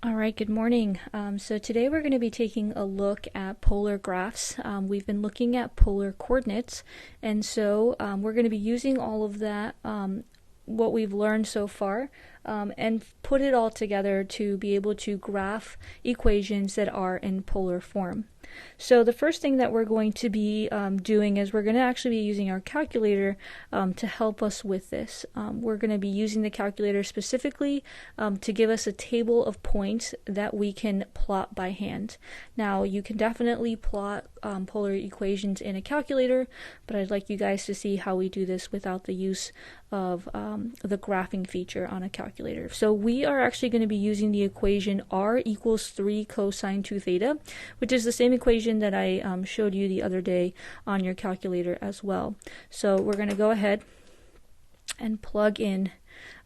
All right, good morning. So today we're going to be taking a look at polar graphs. We've been looking at polar coordinates, and so we're going to be using all of that, what we've learned so far, and put it all together to be able to graph equations that are in polar form. So the first thing that we're going to be doing is we're going to actually be using our calculator to help us with this. We're going to be using the calculator specifically to give us a table of points that we can plot by hand. Now you can definitely plot polar equations in a calculator, but I'd like you guys to see how we do this without the use of the graphing feature on a calculator. So we are actually going to be using the equation r equals 3 cosine 2 theta, which is the same equation that I showed you the other day on your calculator as well. So we're going to go ahead and plug in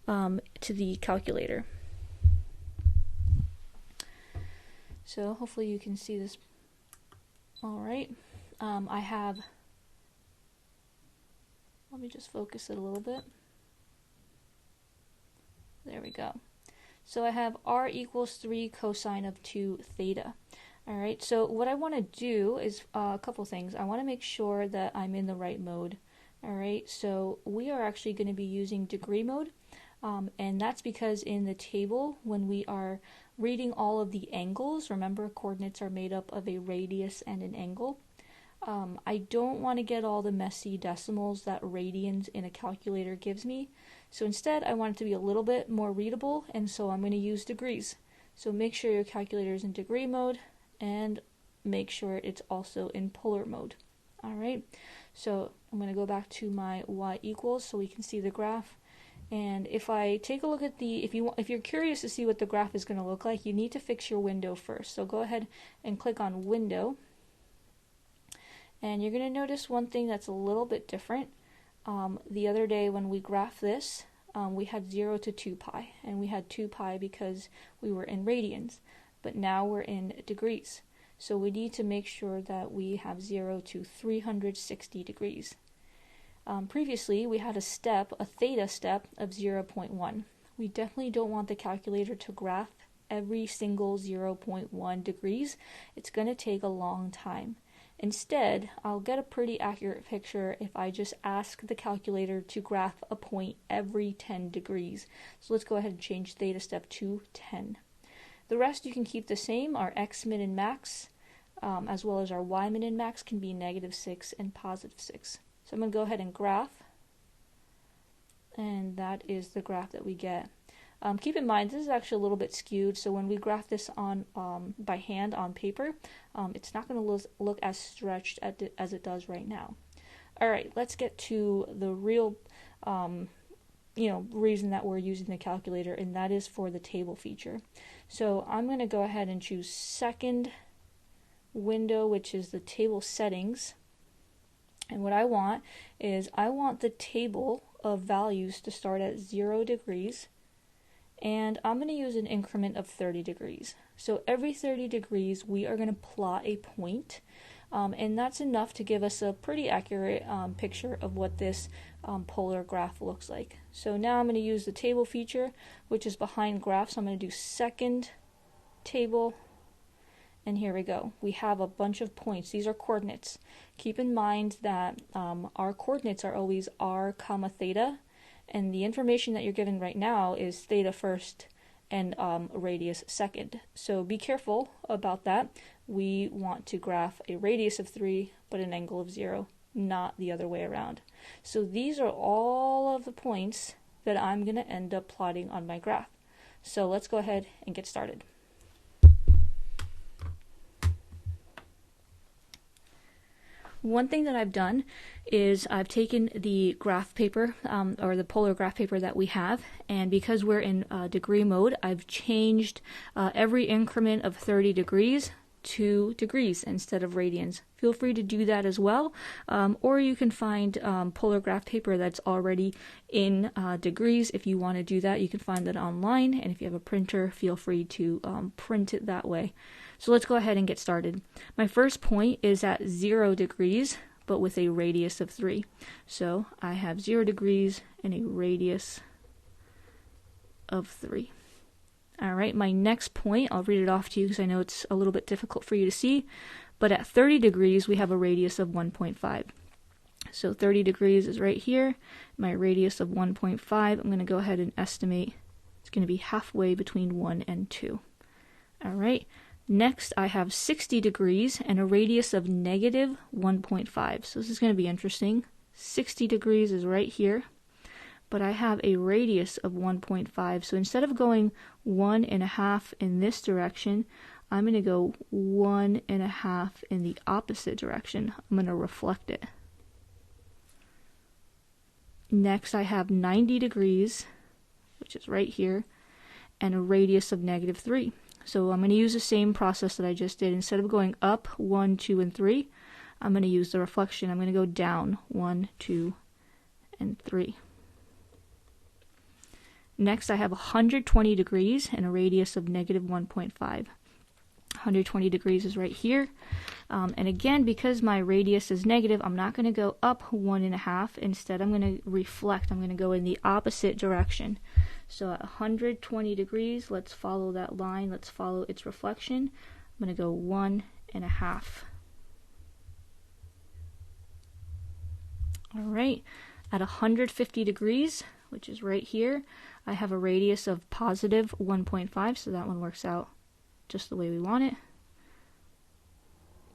to the calculator. So hopefully you can see this. All right, I have, let me just focus it a little bit. There we go. So I have r equals 3 cosine of 2 theta. All right, so what I want to do is a couple things. I want to make sure that I'm in the right mode. All right, so we are actually going to be using degree mode, and that's because in the table, when we are reading all of the angles, remember coordinates are made up of a radius and an angle. I don't want to get all the messy decimals that radians in a calculator gives me. So instead, I want it to be a little bit more readable, and so I'm going to use degrees. So make sure your calculator is in degree mode, and make sure it's also in polar mode. All right, so I'm going to go back to my y equals so we can see the graph. And if I take a look at the, if you're curious to see what the graph is going to look like, you need to fix your window first. So go ahead and click on Window. And you're going to notice one thing that's a little bit different. The other day when we graphed this, we had 0 to 2 pi, and we had 2 pi because we were in radians, but now we're in degrees. So we need to make sure that we have 0 to 360 degrees. Previously, we had a theta step of 0.1. We definitely don't want the calculator to graph every single 0.1 degrees. It's going to take a long time. Instead, I'll get a pretty accurate picture if I just ask the calculator to graph a point every 10 degrees. So let's go ahead and change theta step to 10. The rest you can keep the same. Our x min and max, as well as our y min and max, can be -6 and +6. So I'm going to go ahead and graph, and that is the graph that we get. Keep in mind, this is actually a little bit skewed, so when we graph this on by hand on paper, it's not going to look as stretched as it does right now. All right, let's get to the real reason that we're using the calculator, and that is for the table feature. So I'm going to go ahead and choose second window, which is the table settings. And what I want is I want the table of values to start at 0 degrees. And I'm going to use an increment of 30 degrees. So every 30 degrees, we are going to plot a point. And that's enough to give us a pretty accurate picture of what this polar graph looks like. So now I'm going to use the table feature, which is behind graphs. I'm going to do second table. And here we go. We have a bunch of points. These are coordinates. Keep in mind that our coordinates are always r comma theta. And the information that you're given right now is theta first and radius second. So be careful about that. We want to graph a radius of 3 but an angle of 0, not the other way around. So these are all of the points that I'm going to end up plotting on my graph. So let's go ahead and get started. One thing that I've done is I've taken the graph paper, or the polar graph paper that we have, and because we're in degree mode, I've changed every increment of 30 degrees to degrees instead of radians. Feel free to do that as well, or you can find polar graph paper that's already in degrees. If you want to do that, you can find that online, and if you have a printer, feel free to print it that way. So let's go ahead and get started. My first point is at 0 degrees, but with a radius of 3. So I have 0 degrees and a radius of 3. All right, my next point, I'll read it off to you because I know it's a little bit difficult for you to see, but at 30 degrees, we have a radius of 1.5. So 30 degrees is right here, my radius of 1.5. I'm going to go ahead and estimate it's going to be halfway between 1 and 2. All right, next I have 60 degrees and a radius of negative 1.5. So this is going to be interesting. 60 degrees is right here, but I have a radius of 1.5. So instead of going 1.5 in this direction, I'm going to go 1.5 in the opposite direction. I'm going to reflect it. Next, I have 90 degrees, which is right here, and a radius of negative 3. So I'm going to use the same process that I just did. Instead of going up 1, 2, and 3, I'm going to use the reflection. I'm going to go down 1, 2, and 3. Next, I have 120 degrees and a radius of negative 1.5. 120 degrees is right here. And again, because my radius is negative, I'm not going to go up 1.5. Instead, I'm going to reflect. I'm going to go in the opposite direction. So at 120 degrees, let's follow that line. Let's follow its reflection. I'm going to go 1.5. All right. At 150 degrees, which is right here, I have a radius of positive 1.5, so that one works out just the way we want it.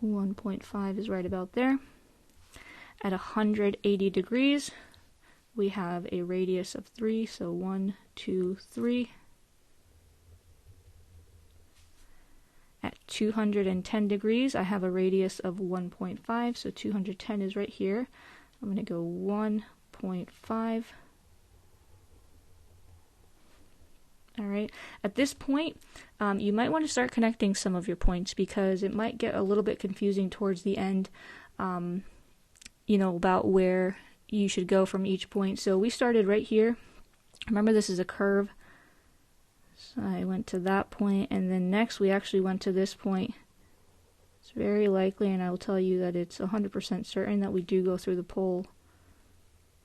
1.5 is right about there. At 180 degrees, we have a radius of 3, so 1, 2, 3. At 210 degrees, I have a radius of 1.5, so 210 is right here. I'm going to go 1.5. All right. At this point, you might want to start connecting some of your points because it might get a little bit confusing towards the end, about where you should go from each point. So we started right here. Remember, this is a curve. So I went to that point, and then next we actually went to this point. It's very likely, and I will tell you that it's 100% certain that we do go through the pole.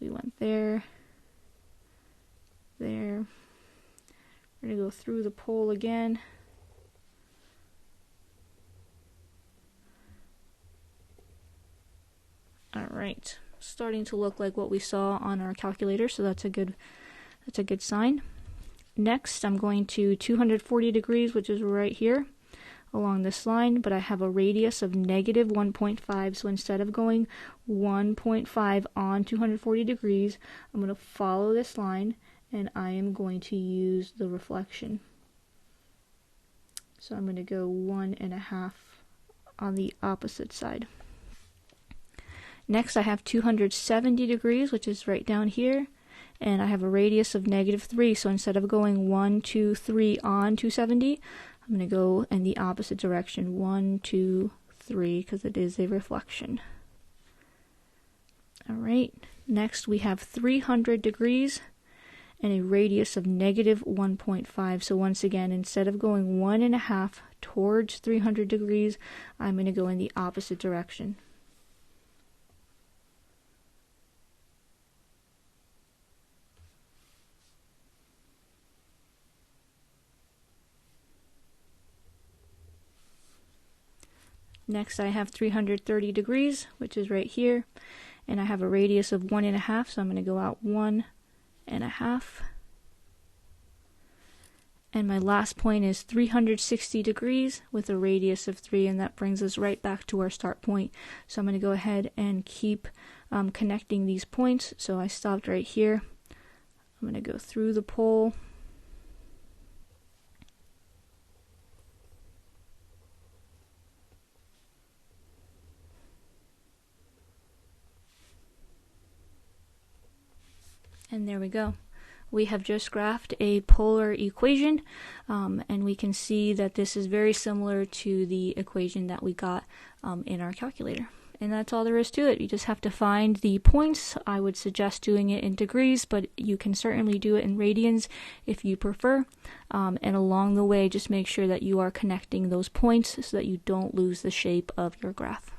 We went there, there. We're going to go through the pole again. All right, starting to look like what we saw on our calculator, so that's a good sign. Next, I'm going to 240 degrees, which is right here along this line, but I have a radius of negative 1.5, so instead of going 1.5 on 240 degrees, I'm going to follow this line, and I am going to use the reflection. So I'm going to go 1.5 on the opposite side. Next, I have 270 degrees, which is right down here, and I have a radius of negative 3. So instead of going 1, 2, 3 on 270, I'm going to go in the opposite direction, 1, 2, 3, because it is a reflection. All right, next we have 300 degrees and a radius of negative 1.5. So once again, instead of going 1.5 towards 300 degrees, I'm going to go in the opposite direction. Next, I have 330 degrees, which is right here, and I have a radius of 1.5, so I'm going to go out 1.5. And my last point is 360 degrees with a radius of 3, and that brings us right back to our start point. So I'm going to go ahead and keep connecting these points. So I stopped right here. I'm going to go through the pole. And there we go. We have just graphed a polar equation, and we can see that this is very similar to the equation that we got in our calculator. And that's all there is to it. You just have to find the points. I would suggest doing it in degrees, but you can certainly do it in radians if you prefer. And along the way, just make sure that you are connecting those points so that you don't lose the shape of your graph.